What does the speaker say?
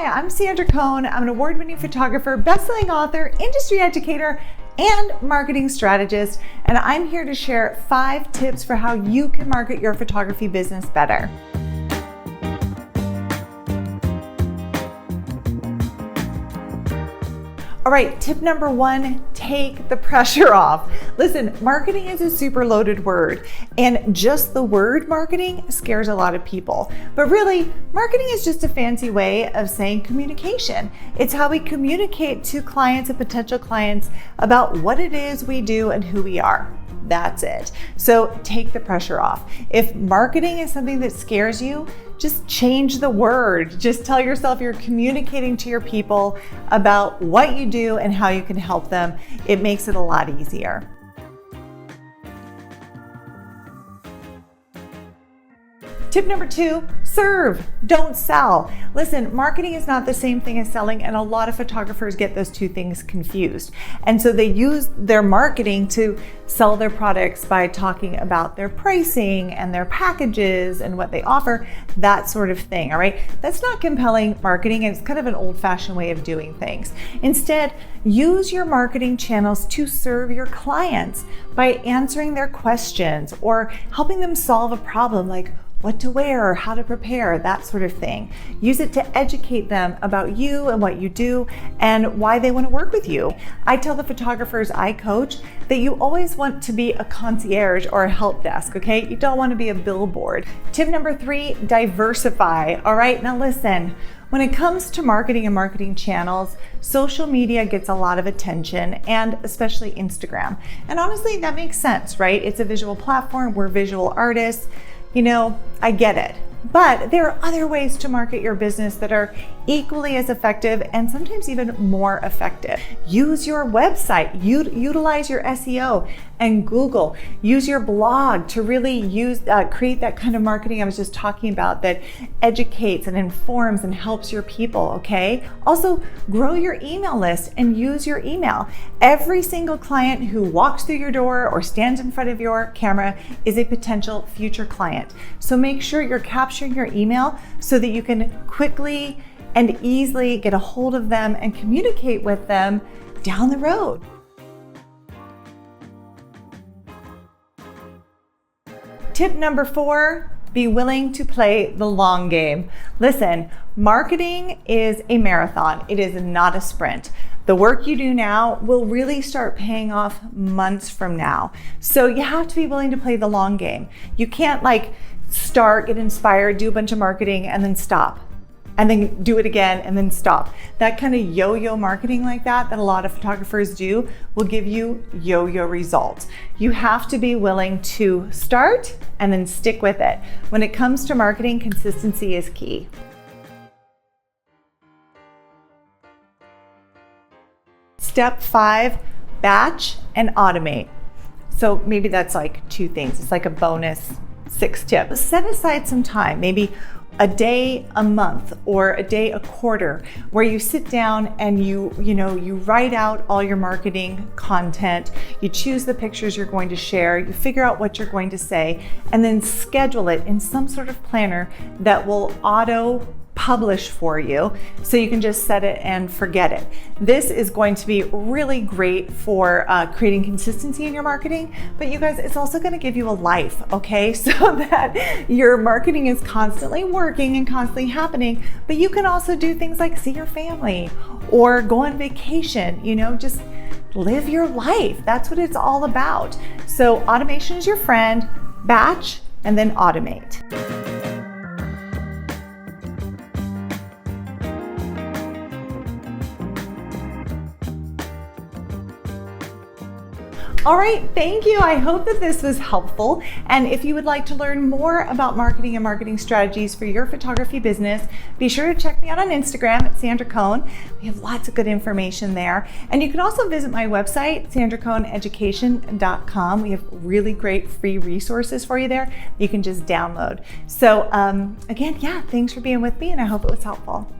Hi, I'm Sandra Coan. I'm an award-winning photographer, best-selling author, industry educator, and marketing strategist, and I'm here to share 5 tips for how you can market your photography business better. All right, tip number 1, take the pressure off. Listen, marketing is a super loaded word, and just the word marketing scares a lot of people. But really, marketing is just a fancy way of saying communication. It's how we communicate to clients and potential clients about what it is we do and who we are. That's it. So take the pressure off. If marketing is something that scares you, just change the word. Just tell yourself you're communicating to your people about what you do and how you can help them. It makes it a lot easier. Tip number 2, serve, don't sell. Listen, marketing is not the same thing as selling, and a lot of photographers get those two things confused. And so they use their marketing to sell their products by talking about their pricing and their packages and what they offer, that sort of thing, all right? That's not compelling marketing, and it's kind of an old-fashioned way of doing things. Instead, use your marketing channels to serve your clients by answering their questions or helping them solve a problem like what to wear, how to prepare, that sort of thing. Use it to educate them about you and what you do and why they want to work with you. I tell the photographers I coach that you always want to be a concierge or a help desk, okay? You don't want to be a billboard. Tip number 3, diversify. All right, now listen. When it comes to marketing and marketing channels, social media gets a lot of attention, and especially Instagram. And honestly, that makes sense, right? It's a visual platform. We're visual artists. You know, I get it. But there are other ways to market your business that are equally as effective and sometimes even more effective. Use your website, utilize your SEO and Google. Use your blog to really create that kind of marketing I was just talking about that educates and informs and helps your people, okay? Also, grow your email list and use your email. Every single client who walks through your door or stands in front of your camera is a potential future client. So make sure you're capturing your email so that you can quickly and easily get a hold of them and communicate with them down the road. Tip number 4, be willing to play the long game. Listen, marketing is a marathon. It is not a sprint. The work you do now will really start paying off months from now. So you have to be willing to play the long game. You can't start, get inspired, do a bunch of marketing, and then stop. And then do it again and then stop. That kind of yo-yo marketing like that a lot of photographers do will give you yo-yo results. You have to be willing to start and then stick with it. When it comes to marketing, consistency is key. Step 5, batch and automate. So maybe that's like 2 things. It's like a bonus 6 tip. Set aside some time, maybe a day a month or a day a quarter, where you sit down and you write out all your marketing content, you choose the pictures you're going to share, you figure out what you're going to say, and then schedule it in some sort of planner that will auto publish for you, so you can just set it and forget it. This is going to be really great for creating consistency in your marketing, but you guys, it's also going to give you a life, okay? So that your marketing is constantly working and constantly happening, but you can also do things like see your family or go on vacation, just live your life. That's what it's all about. So automation is your friend, batch, and then automate. All right, thank you. I hope that this was helpful. And if you would like to learn more about marketing and marketing strategies for your photography business, be sure to check me out on Instagram at Sandra Coan. We have lots of good information there. And you can also visit my website, sandracoaneducation.com. We have really great free resources for you there you can just download. So again, thanks for being with me, and I hope it was helpful.